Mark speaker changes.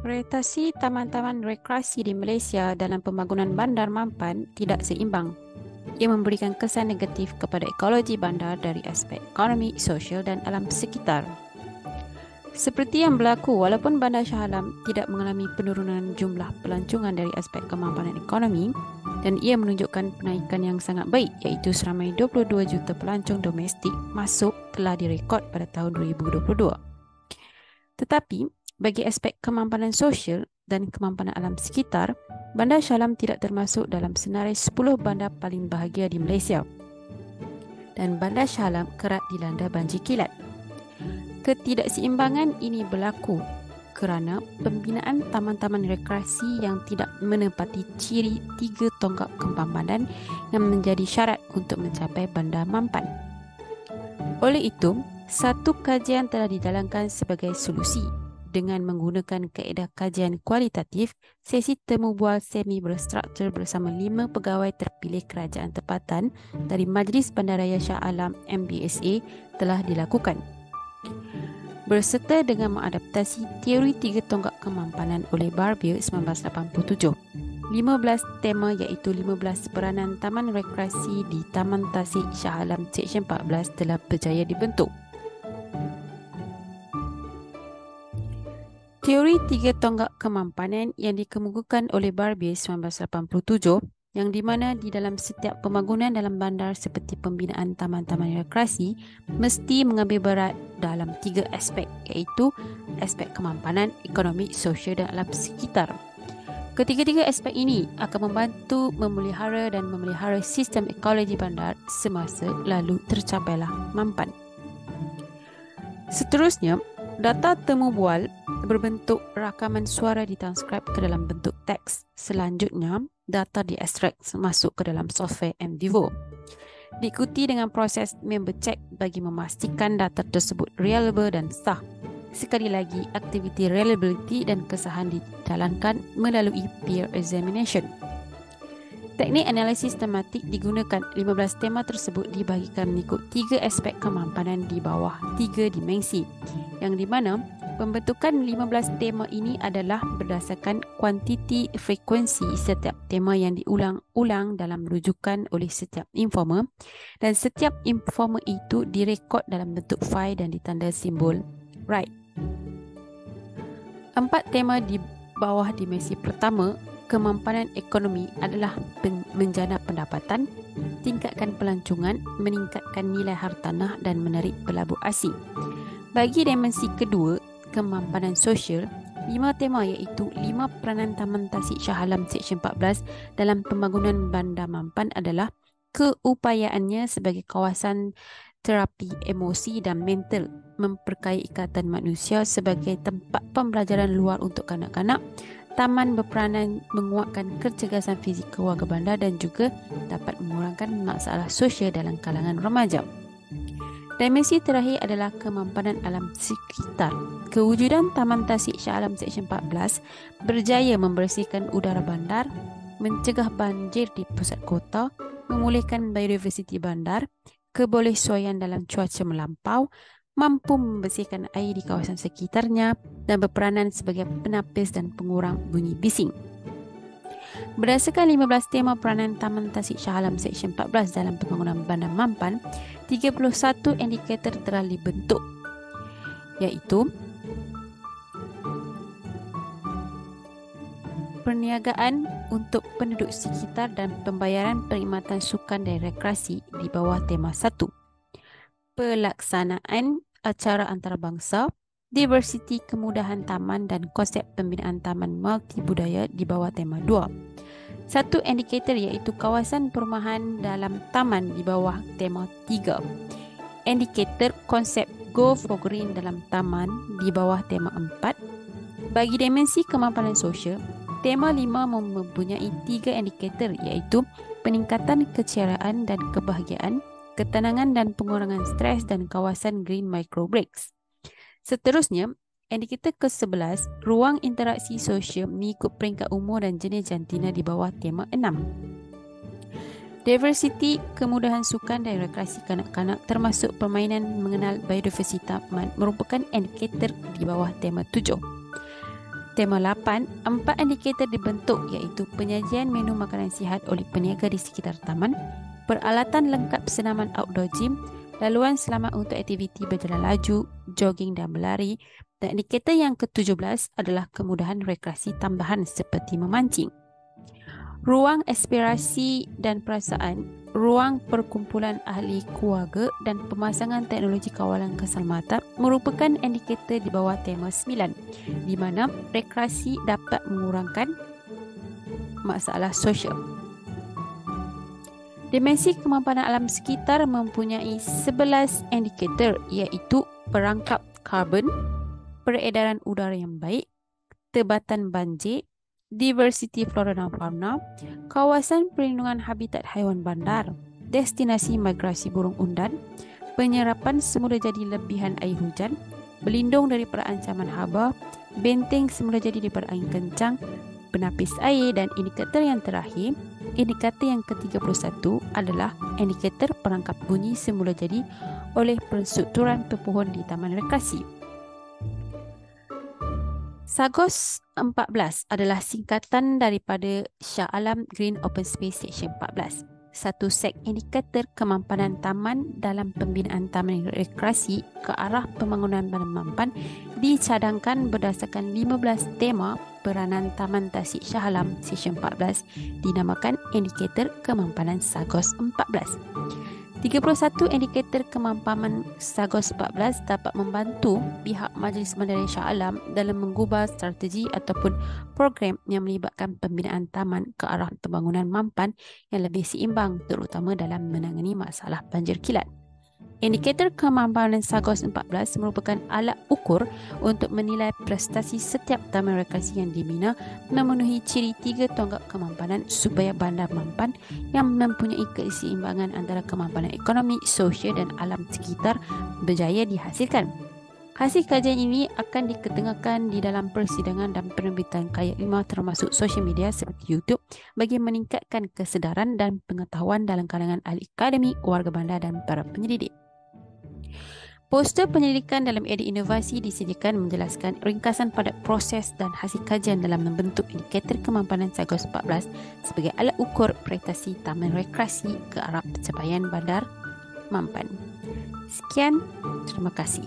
Speaker 1: Prioritasi taman-taman rekreasi di Malaysia dalam pembangunan bandar Mampan tidak seimbang. Ia memberikan kesan negatif kepada ekologi bandar dari aspek ekonomi, sosial dan alam sekitar. Seperti yang berlaku, walaupun Bandar Shah Alam tidak mengalami penurunan jumlah pelancongan dari aspek kemampanan ekonomi dan ia menunjukkan penaikan yang sangat baik iaitu seramai 22 juta pelancong domestik masuk telah direkod pada tahun 2022. Tetapi, bagi aspek kemampanan sosial dan kemampanan alam sekitar, Bandar Shah Alam tidak termasuk dalam senarai 10 bandar paling bahagia di Malaysia. Dan Bandar Shah Alam kerap dilanda banjir kilat. Ketidakseimbangan ini berlaku kerana pembinaan taman-taman rekreasi yang tidak menepati ciri 3 tonggak kempampanan yang menjadi syarat untuk mencapai Bandar Mampan. Oleh itu, satu kajian telah dijalankan sebagai solusi dengan menggunakan kaedah kajian kualitatif. Sesi temu bual semi berstruktur bersama 5 pegawai terpilih kerajaan tempatan dari Majlis Bandaraya Shah Alam MBSA telah dilakukan. Berserta dengan mengadaptasi teori 3 tonggak kemampanan oleh Barbier 1987. 15 tema iaitu 15 peranan taman rekreasi di Taman Tasik Shah Alam Seksyen 14 telah berjaya dibentuk. Teori 3 tonggak kemampanan yang dikemukakan oleh Barbier 1987 yang di mana di dalam setiap pembangunan dalam bandar seperti pembinaan taman-taman rekreasi mesti mengambil berat dalam 3 aspek iaitu aspek kemampanan, ekonomi, sosial dan alam sekitar. Ketiga-tiga aspek ini akan membantu memelihara dan memelihara sistem ekologi bandar semasa lalu tercapailah mampan. Seterusnya, data temu bual berbentuk rakaman suara ditranskrip ke dalam bentuk teks. Selanjutnya, data diekstrak masuk ke dalam software MVivo. Diikuti dengan proses member check bagi memastikan data tersebut reliable dan sah. Sekali lagi, aktiviti reliability dan kesahan dijalankan melalui peer examination. Teknik analisis tematik digunakan. 15 tema tersebut dibahagikan mengikut 3 aspek kemampanan di bawah 3 dimensi, yang di mana pembentukan 15 tema ini adalah berdasarkan kuantiti frekuensi setiap tema yang diulang-ulang dalam rujukan oleh setiap informer dan setiap informer itu direkod dalam bentuk fail dan ditanda simbol write. 4 tema di bawah dimensi pertama, kemampanan ekonomi adalah menjana pendapatan, tingkatkan pelancongan, meningkatkan nilai hartanah dan menarik pelabur asing. Bagi dimensi kedua, kemampanan sosial, 5 tema iaitu 5 peranan Taman Tasik Shah Alam Seksyen 14 dalam pembangunan Bandar Mampan adalah keupayaannya sebagai kawasan terapi emosi dan mental, memperkaya ikatan manusia sebagai tempat pembelajaran luar untuk kanak-kanak, taman berperanan menguatkan kecergasan fizikal warga bandar dan juga dapat mengurangkan masalah sosial dalam kalangan remaja. Dimensi terakhir adalah kemampanan alam sekitar. Kewujudan Taman Tasik Shah Alam Seksyen 14 berjaya membersihkan udara bandar, mencegah banjir di pusat kota, memulihkan biodiversiti bandar, kebolehsuaian dalam cuaca melampau, mampu membersihkan air di kawasan sekitarnya dan berperanan sebagai penapis dan pengurang bunyi bising. Berdasarkan 15 tema peranan Taman Tasik Shah Alam Seksyen 14 dalam pembangunan Bandar Mampan, 31 indikator telah dibentuk, iaitu perniagaan untuk penduduk sekitar dan pembayaran perkhidmatan sukan dan rekreasi di bawah tema 1. Pelaksanaan acara antarabangsa, diversiti kemudahan taman dan konsep pembinaan taman multibudaya di bawah tema 2. Satu indikator iaitu kawasan perumahan dalam taman di bawah tema 3. Indikator konsep Go for Green dalam taman di bawah tema 4. Bagi dimensi kemampanan sosial, tema 5 mempunyai 3 indikator iaitu peningkatan keceriaan dan kebahagiaan, ketenangan dan pengurangan stres dan kawasan green microbreaks. Seterusnya, indikator ke-11, ruang interaksi sosial mengikut peringkat umur dan jenis jantina di bawah tema 6. Diversiti, kemudahan sukan dan rekreasi kanak-kanak termasuk permainan mengenal biodiversitas taman merupakan indikator di bawah tema 7. Tema 8, 4 indikator dibentuk iaitu penyajian menu makanan sihat oleh peniaga di sekitar taman, peralatan lengkap senaman outdoor gym, laluan selamat untuk aktiviti berjalan laju, jogging dan berlari. Dan indikator yang ke-17 adalah kemudahan rekreasi tambahan seperti memancing. Ruang aspirasi dan perasaan, ruang perkumpulan ahli keluarga dan pemasangan teknologi kawalan keselamatan merupakan indikator di bawah tema 9, di mana rekreasi dapat mengurangkan masalah sosial. Dimensi kemampanan alam sekitar mempunyai 11 indikator iaitu perangkap karbon, peredaran udara yang baik, tebatan banjir, diversiti flora dan fauna, kawasan perlindungan habitat haiwan bandar, destinasi migrasi burung undan, penyerapan semula jadi lebihan air hujan, berlindung daripada ancaman haba, benteng semula jadi daripada angin kencang, penapis air. Dan indikator yang terakhir, indikator yang ke-31 adalah indikator perangkap bunyi semula jadi oleh perstrukturan pepohon di taman rekreasi. SAGOS 14 adalah singkatan daripada Shah Alam Green Open Space Section 14. Satu set indikator kemampanan taman dalam pembinaan taman rekreasi ke arah pembangunan badan mampan dicadangkan berdasarkan 15 tema peranan Taman Tasik Shah Alam Section 14 dinamakan indikator kemampanan SAGOS 14. 31 indikator kemampanan SAGOS 14 dapat membantu pihak Majlis Mandarin Shah Alam dalam mengubah strategi ataupun program yang melibatkan pembinaan taman ke arah pembangunan mampan yang lebih seimbang, terutama dalam menangani masalah banjir kilat. Indikator kemampanan SAGOS 14 merupakan alat ukur untuk menilai prestasi setiap taman rekreasi yang dibina memenuhi ciri 3 tonggak kemampanan supaya bandar mampan yang mempunyai keseimbangan antara kemampanan ekonomi, sosial dan alam sekitar berjaya dihasilkan. Hasil kajian ini akan diketengahkan di dalam persidangan dan penerbitan karya ilmiah termasuk sosial media seperti YouTube bagi meningkatkan kesedaran dan pengetahuan dalam kalangan ahli akademik, warga bandar dan para penyelidik. Poster penyelidikan dalam edit inovasi disediakan menjelaskan ringkasan pada proses dan hasil kajian dalam membentuk indikator kemampanan SAGOS 14 sebagai alat ukur prestasi taman rekreasi ke arah pencapaian bandar mampan. Sekian, terima kasih.